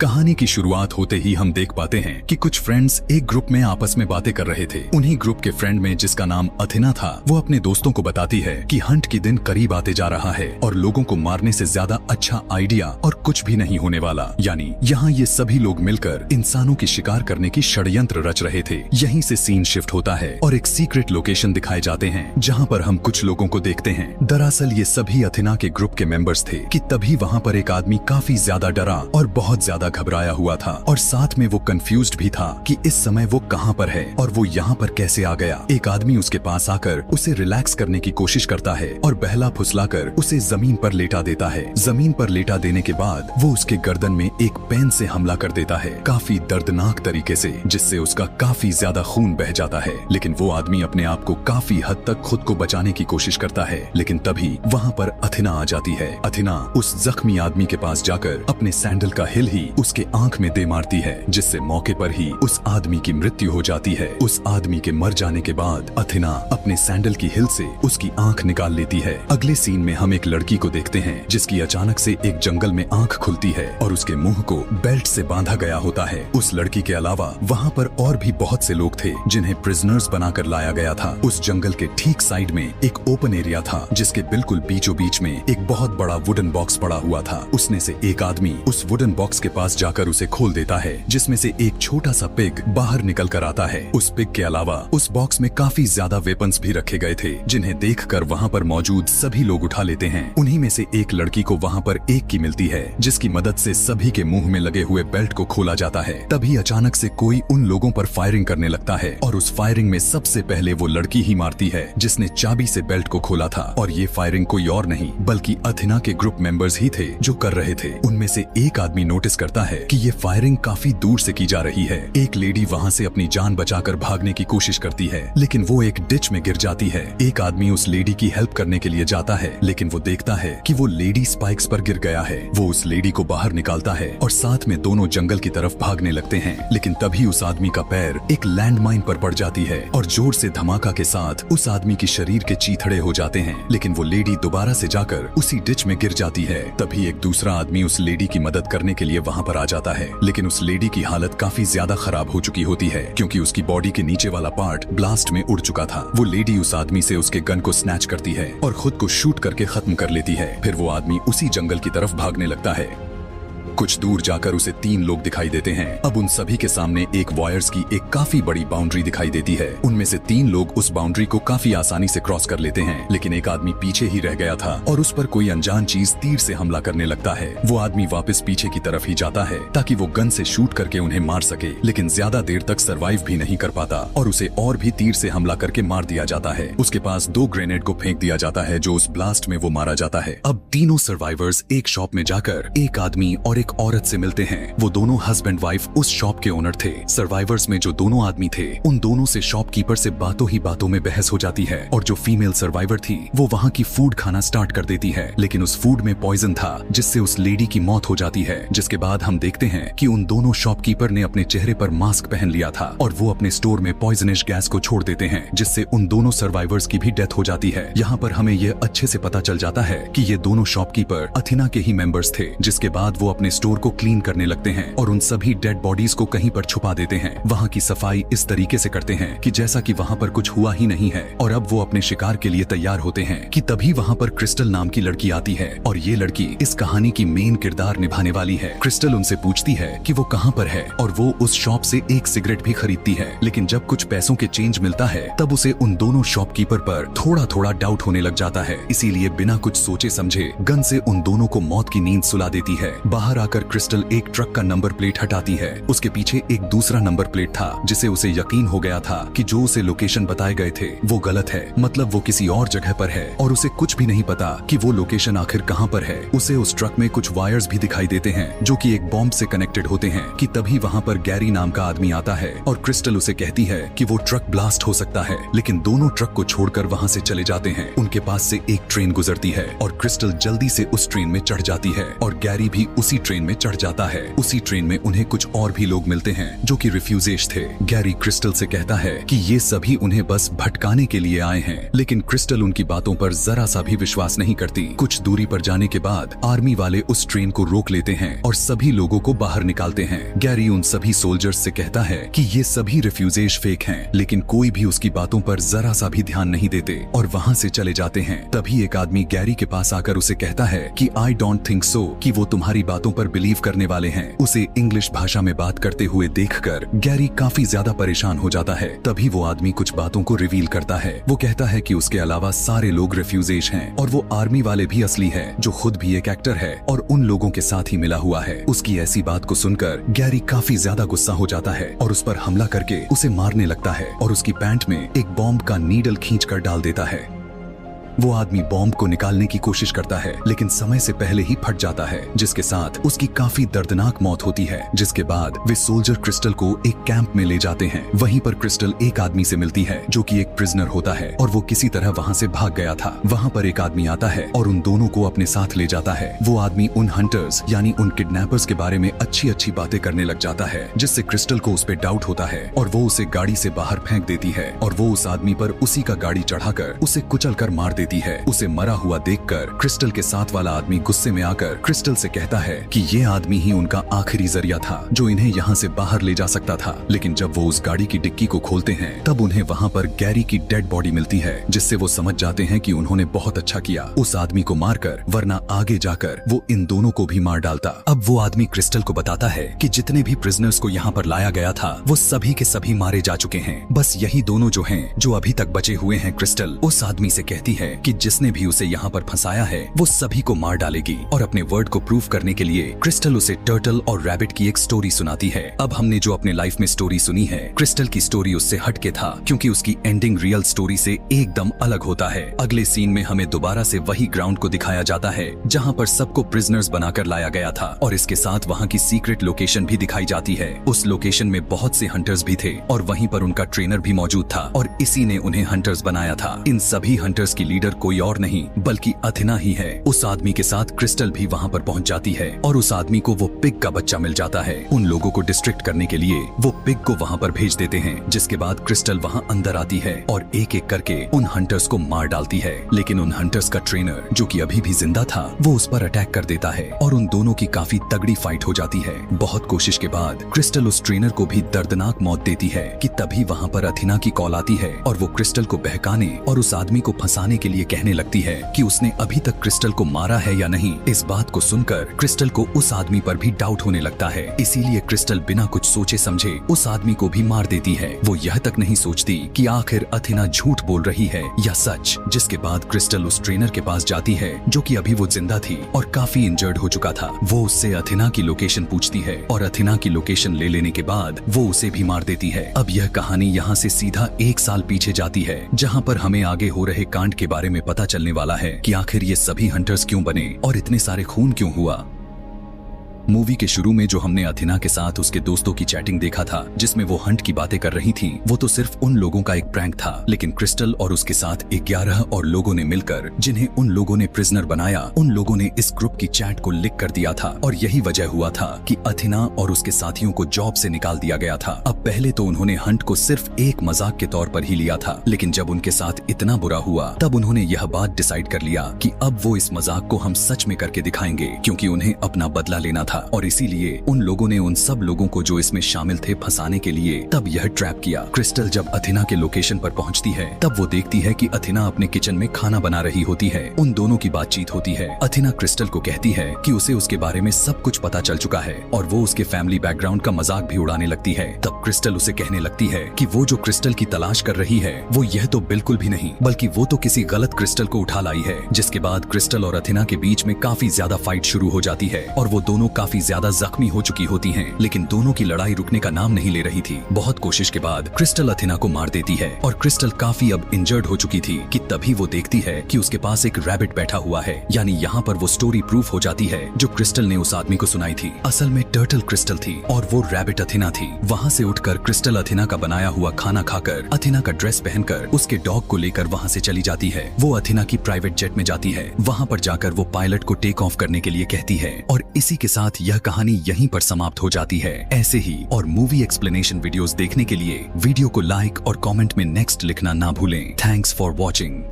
कहानी की शुरुआत होते ही हम देख पाते हैं कि कुछ फ्रेंड्स एक ग्रुप में आपस में बातें कर रहे थे। उन्हीं ग्रुप के फ्रेंड में जिसका नाम अथिना था, वो अपने दोस्तों को बताती है कि हंट की दिन करीब आते जा रहा है और लोगों को मारने से ज्यादा अच्छा आइडिया और कुछ भी नहीं होने वाला। यानी यहाँ ये सभी लोग मिलकर इंसानों की शिकार करने की षड्यंत्र रच रहे थे। यहीं से सीन शिफ्ट होता है और एक सीक्रेट लोकेशन दिखाए जाते हैं जहाँ पर हम कुछ लोगों को देखते हैं। दरअसल ये सभी अथिना के ग्रुप के मेंबर्स थे कि तभी वहाँ पर एक आदमी काफी ज्यादा डरा और बहुत ज्यादा घबराया हुआ था और साथ में वो कंफ्यूज्ड भी था कि इस समय वो कहाँ पर है और वो यहाँ पर कैसे आ गया। एक आदमी उसके पास आकर उसे रिलैक्स करने की कोशिश करता है और बहला फुसलाकर उसे जमीन पर लेटा देता है। जमीन पर लेटा देने के बाद वो उसके गर्दन में एक पेन से हमला कर देता है, काफी दर्दनाक तरीके से, जिससे उसका काफी ज्यादा खून बह जाता है। लेकिन वो आदमी अपने आप को काफी हद तक खुद को बचाने की कोशिश करता है, लेकिन तभी वहाँ पर अथिना आ जाती है। अथिना उस जख्मी आदमी के पास जाकर अपने सैंडल का हिल ही उसके आंख में दे मारती है, जिससे मौके पर ही उस आदमी की मृत्यु हो जाती है। उस आदमी के मर जाने के बाद अथिना अपने सैंडल की हिल से उसकी आंख निकाल लेती है। अगले सीन में हम एक लड़की को देखते हैं जिसकी अचानक से एक जंगल में आंख खुलती है और उसके मुंह को बेल्ट से बांधा गया होता है। उस लड़की के अलावा वहाँ पर और भी बहुत से लोग थे जिन्हें प्रिजनर्स बनाकर लाया गया था। उस जंगल के ठीक साइड में एक ओपन एरिया था जिसके बिल्कुल बीचों बीच में एक बहुत बड़ा वुडन बॉक्स पड़ा हुआ था। उसने से एक आदमी उस वुडन बॉक्स के पास जाकर उसे खोल देता है, जिसमें से एक छोटा सा पिग बाहर निकल कर आता है। उस पिग के अलावा उस बॉक्स में काफी ज्यादा वेपन्स भी रखे गए थे जिन्हें देखकर वहाँ पर मौजूद सभी लोग उठा लेते हैं। उन्हीं में से एक लड़की को वहाँ पर एक की मिलती है जिसकी मदद से सभी के मुंह में लगे हुए बेल्ट को खोला जाता है। तभी अचानक से कोई उन लोगों पर फायरिंग करने लगता है और उस फायरिंग में सबसे पहले वो लड़की ही मारती है जिसने चाबी से बेल्ट को खोला था। और ये फायरिंग कोई और नहीं बल्कि अथिना के ग्रुप मेंबर्स ही थे जो कर रहे थे। उनमें से एक आदमी नोटिस करता है कि ये फायरिंग काफी दूर से की जा रही है। एक लेडी वहाँ से अपनी जान बचाकर भागने की कोशिश करती है, लेकिन वो एक डिच में गिर जाती है। एक आदमी उस लेडी की हेल्प करने के लिए जाता है, लेकिन वो देखता है कि वो लेडी स्पाइक्स पर गिर गया है। वो उस लेडी को बाहर निकालता है और साथ में दोनों जंगल की तरफ भागने लगते हैं, लेकिन तभी उस आदमी का पैर एक लैंडमाइन पर पड़ जाती है और जोर से धमाका के साथ उस आदमी के शरीर के चीथड़े हो जाते हैं। लेकिन वो लेडी दोबारा से जाकर उसी डिच में गिर जाती है। तभी एक दूसरा आदमी उस लेडी की मदद करने के लिए वहाँ पर आ जाता है, लेकिन उस लेडी की हालत काफी ज्यादा खराब हो चुकी होती है क्योंकि उसकी बॉडी के नीचे वाला पार्ट ब्लास्ट में उड़ चुका था। वो लेडी उस आदमी से उसके गन को स्नैच करती है और खुद को शूट करके खत्म कर लेती है। फिर वो आदमी उसी जंगल की तरफ भागने लगता है। कुछ दूर जाकर उसे 3 लोग दिखाई देते हैं। अब उन सभी के सामने एक वायर्स की एक काफी बड़ी बाउंड्री दिखाई देती है। उनमें से 3 लोग उस बाउंड्री को काफी आसानी से क्रॉस कर लेते हैं, लेकिन एक आदमी पीछे ही रह गया था और उस पर कोई अनजान चीज तीर से हमला करने लगता है। वो आदमी वापस पीछे की तरफ ही जाता है ताकि वो गन से शूट करके उन्हें मार सके, लेकिन ज्यादा देर तक सर्वाइव भी नहीं कर पाता और उसे और भी तीर से हमला करके मार दिया जाता है। उसके पास 2 ग्रेनेड को फेंक दिया जाता है जो उस ब्लास्ट में वो मारा जाता है। अब तीनों सर्वाइवर्स एक शॉप में जाकर एक आदमी और एक औरत से मिलते हैं। वो दोनों हस्बैंड वाइफ उस शॉप के ओनर थे। सर्वाइवर्स में जो दोनों आदमी थे उन दोनों से शॉपकीपर से बातों ही बातों में बहस हो जाती है और जो फीमेल सर्वाइवर थी वो वहाँ की फूड खाना स्टार्ट कर देती है, लेकिन उस फूड में पॉइजन था जिससे उस लेडी की मौत हो जाती है। जिसके बाद हम देखते हैं कि उन दोनों शॉपकीपर ने अपने चेहरे पर मास्क पहन लिया था और वो अपने स्टोर में पॉइजनस गैस को छोड़ देते हैं जिससे उन दोनों सर्वाइवर्स की भी डेथ हो जाती है। यहाँ पर हमें यह अच्छे से पता चल जाता है कि ये दोनों शॉपकीपर अथिना के ही मेंबर्स थे। जिसके बाद वो अपने स्टोर को क्लीन करने लगते हैं और उन सभी डेड बॉडीज को कहीं पर छुपा देते हैं। वहाँ की सफाई इस तरीके से करते हैं कि जैसा कि वहाँ पर कुछ हुआ ही नहीं है और अब वो अपने शिकार के लिए तैयार होते हैं कि तभी वहाँ पर क्रिस्टल नाम की लड़की आती है और ये लड़की इस कहानी की मेन किरदार निभाने वाली है। क्रिस्टल उनसे पूछती है कि वो कहाँ पर है और वो उस शॉप से एक सिगरेट भी खरीदती है, लेकिन जब कुछ पैसों के चेंज मिलता है तब उसे उन दोनों शॉपकीपर पर थोड़ा थोड़ा डाउट होने लग जाता है। इसीलिए बिना कुछ सोचे समझे गन से उन दोनों को मौत की नींद सुला देती है। बाहर आकर क्रिस्टल एक ट्रक का नंबर प्लेट हटाती है। उसके पीछे एक दूसरा नंबर प्लेट था जिसे उसे यकीन हो गया था कि जो उसे लोकेशन बताए गए थे वो गलत है, मतलब वो किसी और जगह पर है और उसे कुछ भी नहीं पता कि वो लोकेशन आखिर कहाँ पर है। उसे उस ट्रक में कुछ वायर्स भी दिखाई देते हैं जो कि एक बॉम्ब से कनेक्टेड होते हैं कि तभी वहाँ पर गैरी नाम का आदमी आता है और क्रिस्टल उसे कहती है कि वो ट्रक ब्लास्ट हो सकता है, लेकिन दोनों ट्रक को छोड़कर वहाँ से चले जाते हैं। उनके पास से एक ट्रेन गुजरती है और क्रिस्टल जल्दी से उस ट्रेन में चढ़ जाती है और गैरी भी उसी ट्रेन ट्रेन में चढ़ जाता है। उसी ट्रेन में उन्हें कुछ और भी लोग मिलते हैं जो कि रिफ्यूजेज थे। गैरी क्रिस्टल से कहता है कि ये सभी उन्हें बस भटकाने के लिए आए हैं, लेकिन क्रिस्टल उनकी बातों पर जरा सा भी विश्वास नहीं करती। कुछ दूरी पर जाने के बाद आर्मी वाले उस ट्रेन को रोक लेते हैं और सभी लोगों को बाहर निकालते हैं। गैरी उन सभी सोल्जर्स से कहता है कि ये सभी रिफ्यूजेज फेक हैं, लेकिन कोई भी उसकी बातों पर जरा सा भी ध्यान नहीं देते और वहाँ से चले जाते हैं। तभी एक आदमी गैरी के पास आकर उसे कहता है कि आई डोंट थिंक सो कि वो तुम्हारी बातों पर बिलीव करने वाले हैं। उसे इंग्लिश भाषा में बात करते हुए देखकर गैरी काफी ज्यादा परेशान हो जाता है। तभी वो आदमी कुछ बातों को रिवील करता है। वो कहता है कि उसके अलावा सारे लोग रिफ्यूजेज हैं और वो आर्मी वाले भी असली है, जो खुद भी एक एक्टर है और उन लोगों के साथ ही मिला हुआ है। उसकी ऐसी बात को सुनकर गैरी काफी ज्यादा गुस्सा हो जाता है और उस पर हमला करके उसे मारने लगता है और उसकी पैंट में एक बॉम्ब का नीडल खींचकर डाल देता है। वो आदमी बॉम्ब को निकालने की कोशिश करता है, लेकिन समय से पहले ही फट जाता है, जिसके साथ उसकी काफी दर्दनाक मौत होती है। जिसके बाद वे सोल्जर क्रिस्टल को एक कैंप में ले जाते हैं। वहीं पर क्रिस्टल एक आदमी से मिलती है जो कि एक प्रिजनर होता है और वो किसी तरह वहाँ से भाग गया था। वहाँ पर एक आदमी आता है और उन दोनों को अपने साथ ले जाता है। वो आदमी उन हंटर्स यानी उन किडनैपर्स के बारे में अच्छी अच्छी बातें करने लग जाता है, जिससे क्रिस्टल को उस पर डाउट होता है और वो उसे गाड़ी से बाहर फेंक देती है और वो उस आदमी पर उसी का गाड़ी चढ़ाकर उसे कुचल कर मार देती है। उसे मरा हुआ देखकर क्रिस्टल के साथ वाला आदमी गुस्से में आकर क्रिस्टल से कहता है कि ये आदमी ही उनका आखिरी जरिया था जो इन्हें यहाँ से बाहर ले जा सकता था। लेकिन जब वो उस गाड़ी की डिक्की को खोलते हैं तब उन्हें वहाँ पर गैरी की डेड बॉडी मिलती है, जिससे वो समझ जाते हैं कि उन्होंने बहुत अच्छा किया उस आदमी को मारकर, वरना आगे जाकर वो इन दोनों को भी मार डालता। अब वो आदमी क्रिस्टल को बताता है कि जितने भी प्रिजनर्स को यहाँ पर लाया गया था वो सभी के सभी मारे जा चुके हैं, बस यही दोनों जो हैं जो अभी तक बचे हुए हैं। क्रिस्टल उस आदमी से कहती है कि जिसने भी उसे यहाँ पर फंसाया है वो सभी को मार डालेगी और अपने वर्ड को प्रूव करने के लिए क्रिस्टल उसे टर्टल और रैबिट की एक स्टोरी सुनाती है। अब हमने जो अपने लाइफ में स्टोरी सुनी है, क्रिस्टल की स्टोरी उससे हटके था क्योंकि उसकी एंडिंग रियल स्टोरी से एकदम अलग होता है। अगले सीन में हमें दोबारा से वही ग्राउंड को दिखाया जाता है जहाँ पर सबको प्रिजनर्स बनाकर लाया गया था और इसके साथ वहाँ की सीक्रेट लोकेशन भी दिखाई जाती है। उस लोकेशन में बहुत से हंटर्स भी थे और वहीं पर उनका ट्रेनर भी मौजूद था और इसी ने उन्हें हंटर्स बनाया था। इन सभी हंटर्स की लीडर कोई और नहीं बल्कि अथिना ही है। उस आदमी के साथ क्रिस्टल भी वहाँ पर पहुँच जाती है और उस आदमी को वो पिग का बच्चा मिल जाता है। उन लोगों को डिस्ट्रैक्ट करने के लिए वो पिग को वहाँ पर भेज देते हैं, जिसके बाद क्रिस्टल वहाँ अंदर आती है और एक एक करके उन हंटर्स को मार डालती है। लेकिन उन हंटर्स का ट्रेनर जो कि अभी भी जिंदा था वो उस पर अटैक कर देता है और उन दोनों की काफी तगड़ी फाइट हो जाती है। बहुत कोशिश के बाद क्रिस्टल उस ट्रेनर को भी दर्दनाक मौत देती है कि तभी वहाँ पर अथिना की कॉल आती है और वो क्रिस्टल को बहकाने और उस आदमी को फंसाने के लिए कहने लगती है कि उसने अभी तक क्रिस्टल को मारा है या नहीं। इस बात को सुनकर क्रिस्टल को उस आदमी पर भी डाउट होने लगता है, इसीलिए क्रिस्टल बिना कुछ सोचे समझे उस आदमी को भी मार देती है। वो यह तक नहीं सोचती कि आखिर अथिना झूठ बोल रही है या सच। जिसके बाद क्रिस्टल उस ट्रेनर के पास जाती है जो कि अभी वो जिंदा थी और काफी इंजर्ड हो चुका था। वो उससे अथिना की लोकेशन पूछती है और अथिना की लोकेशन ले लेने के बाद वो उसे भी मार देती है। अब यह कहानी यहाँ से सीधा 1 साल पीछे जाती है, जहाँ पर हमें आगे हो रहे कांड के बारे में पता चलने वाला है कि आखिर ये सभी हंटर्स क्यों बने और इतने सारे खून क्यों हुआ। मूवी के शुरू में जो हमने अथिना के साथ उसके दोस्तों की चैटिंग देखा था जिसमें वो हंट की बातें कर रही थी, वो तो सिर्फ उन लोगों का एक प्रैंक था। लेकिन क्रिस्टल और उसके साथ 11 और लोगों ने मिलकर जिन्हें उन लोगों ने प्रिजनर बनाया, उन लोगों ने इस ग्रुप की चैट को लीक कर दिया था और यही वजह हुआ था कि अथिना और उसके साथियों को जॉब से निकाल दिया गया था। अब पहले तो उन्होंने हंट को सिर्फ एक मजाक के तौर पर ही लिया था, लेकिन जब उनके साथ इतना बुरा हुआ तब उन्होंने यह बात डिसाइड कर लिया कि अब वो इस मजाक को हम सच में करके दिखाएंगे, क्योंकि उन्हें अपना बदला लेना था। और इसीलिए उन लोगों ने उन सब लोगों को जो इसमें शामिल थे फंसाने के लिए तब यह ट्रैप किया। क्रिस्टल जब अथिना के लोकेशन पर पहुंचती है तब वो देखती है कि अथिना अपने किचन में खाना बना रही होती है। उन दोनों की बातचीत होती है। अथिना क्रिस्टल को कहती है कि उसे उसके बारे में सब कुछ पता चल चुका है और वो उसके फैमिली बैकग्राउंड का मजाक भी उड़ाने लगती है। तब क्रिस्टल उसे कहने लगती है कि वो जो क्रिस्टल की तलाश कर रही है वो यह तो बिल्कुल भी नहीं, बल्कि वो तो किसी गलत क्रिस्टल को उठा लाई है। जिसके बाद क्रिस्टल और अथिना के बीच में काफी ज्यादा फाइट शुरू हो जाती है और वो दोनों काफी ज्यादा जख्मी हो चुकी होती हैं, लेकिन दोनों की लड़ाई रुकने का नाम नहीं ले रही थी। बहुत कोशिश के बाद क्रिस्टल अथिना को मार देती है और क्रिस्टल काफी अब इंजर्ड हो चुकी थी कि तभी वो देखती है कि उसके पास एक रैबिट बैठा हुआ है। यानी यहाँ पर वो स्टोरी प्रूफ हो जाती है जो क्रिस्टल ने उस आदमी को सुनाई थी। असल में टर्टल क्रिस्टल थी और वो रैबिट अथिना थी। वहाँ से उठकर क्रिस्टल अथिना का बनाया हुआ खाना खाकर, अथिना का ड्रेस पहनकर उसके डॉग को लेकर वहाँ से चली जाती है। वो अथिना की प्राइवेट जेट में जाती है। वहाँ पर जाकर वो पायलट को टेक ऑफ करने के लिए कहती है और इसी के साथ साथ यह कहानी यहीं पर समाप्त हो जाती है। ऐसे ही और मूवी एक्सप्लेनेशन वीडियोस देखने के लिए वीडियो को लाइक और कमेंट में नेक्स्ट लिखना ना भूलें। Thanks for watching.